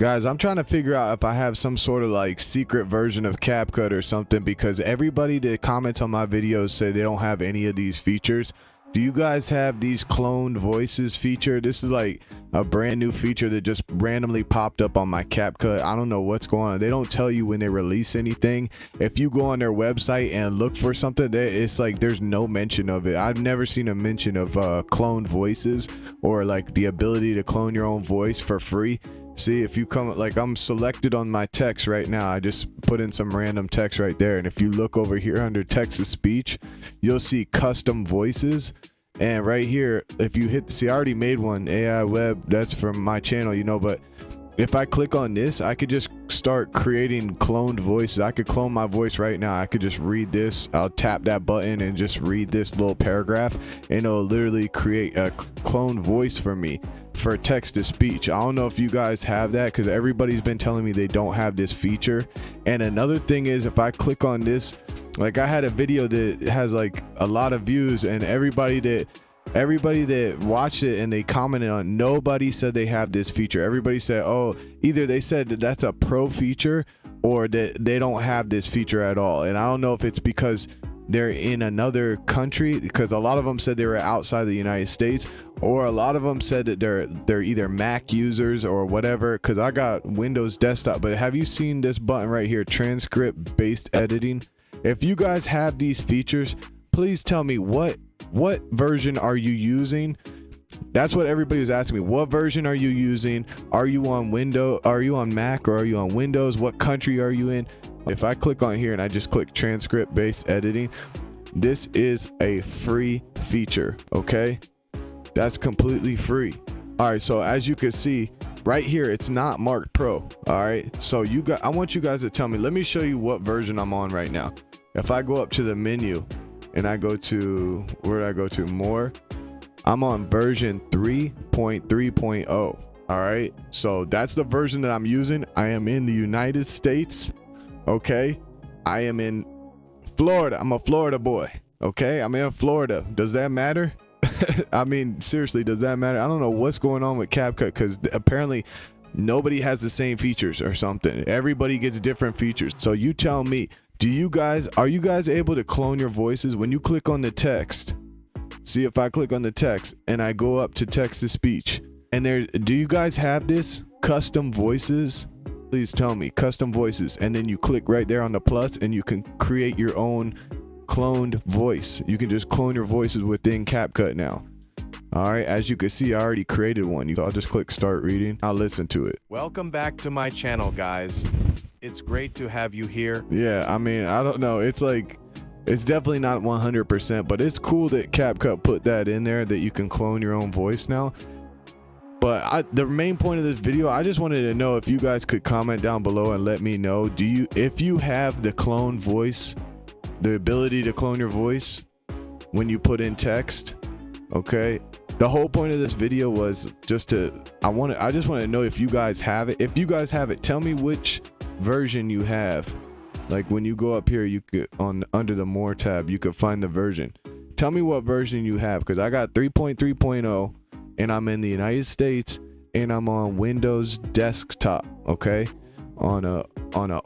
Guys, I'm trying to figure out if I have some sort of like secret version of CapCut or something, because everybody that comments on my videos say they don't have any of these features. Do you guys have these cloned voices feature? This is like a brand new feature that just randomly popped up on my CapCut. I don't know what's going on. They don't tell you when they release anything. If you go on their website and look for something, it's like there's no mention of it. I've never seen a mention of cloned voices or like the ability to clone your own voice for free. See, if you come, like I'm selected on my text right now, I just put in some random text right there, and if you look over here under text to speech, you'll see custom voices. And right here, if you hit, see, I already made one, AI web, that's from my channel, you know, but if I click on this, I could just start creating cloned voices. I could clone my voice right now. I could just read this. I'll tap that button and just read this little paragraph, and it'll literally create a cloned voice for me for text to speech. I don't know if you guys have that, because everybody's been telling me they don't have this feature. And another thing is, if I click on this, like I had a video that has like a lot of views, and everybody that watched it and they commented on, nobody said they have this feature. Everybody said, oh, either they said that that's a pro feature or that they don't have this feature at all. And I don't know if it's because they're in another country, because a lot of them said they were outside the United States, or a lot of them said that they're either Mac users or whatever, because I got Windows desktop. But have you seen this button right here, transcript based editing? If you guys have these features, please tell me what version are you using. That's what everybody was asking me. What version are you using? Are you on Windows? Are you on Mac, or are you on Windows? What country are you in? If I click on here and I just click transcript based editing, this is a free feature. Okay, that's completely free. All right, so as you can see right here, it's not marked pro. All right, so I want you guys to tell me. Let me show you what version I'm on right now. If I go up to the menu and I go to, where did I go to? More. I'm on version 3.3.0. All right, so that's the version that I'm using. I am in the United States. Okay, I am in Florida. I'm a Florida boy. Okay, I'm in Florida. Does that matter? I mean, seriously, does that matter? I don't know what's going on with CapCut, because apparently nobody has the same features or something. Everybody gets different features. So you tell me, are you guys able to clone your voices when you click on the text? See, if I click on the text and I go up to text to speech, and do you guys have this custom voices? Please tell me, custom voices, and then you click right there on the plus and you can create your own cloned voice. You can just clone your voices within CapCut now. All right, as you can see, I already created one. I'll just click start reading. I'll listen to it. Welcome back to my channel, guys. It's great to have you here. Yeah, I mean, I don't know. It's like, it's definitely not 100%, but it's cool that CapCut put that in there, that you can clone your own voice now. But the main point of this video, I just wanted to know if you guys could comment down below and let me know, if you have the clone voice, the ability to clone your voice when you put in text. Okay, the whole point of this video was just I just want to know if you guys have it. If you guys have it, tell me which version you have. Like when you go up here, you could under the more tab, you could find the version. Tell me what version you have, because I got 3.3.0 and I'm in the United States and I'm on Windows desktop. Okay, on a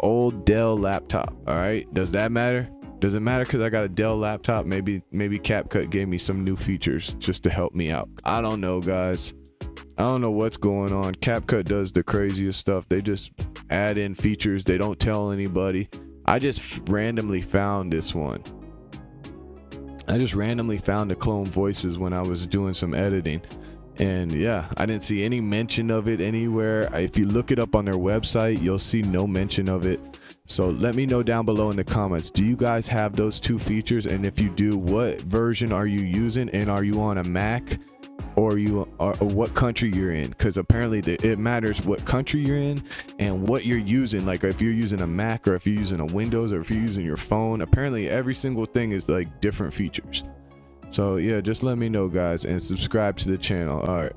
old Dell laptop. All right, does that matter? Does it matter because I got a Dell laptop? Maybe CapCut gave me some new features just to help me out. I don't know, guys. I don't know what's going on. CapCut does the craziest stuff. They just add in features. They don't tell anybody. I just randomly found this one. I just randomly found the clone voices when I was doing some editing. And yeah, I didn't see any mention of it anywhere. If you look it up on their website, you'll see no mention of it. So let me know down below in the comments, do you guys have those two features? And if you do, what version are you using? And are you on a Mac, or what country you're in? Because apparently it matters what country you're in and what you're using. Like if you're using a Mac, or if you're using a Windows, or if you're using your phone, apparently every single thing is like different features. So yeah, just let me know, guys, and subscribe to the channel. All right.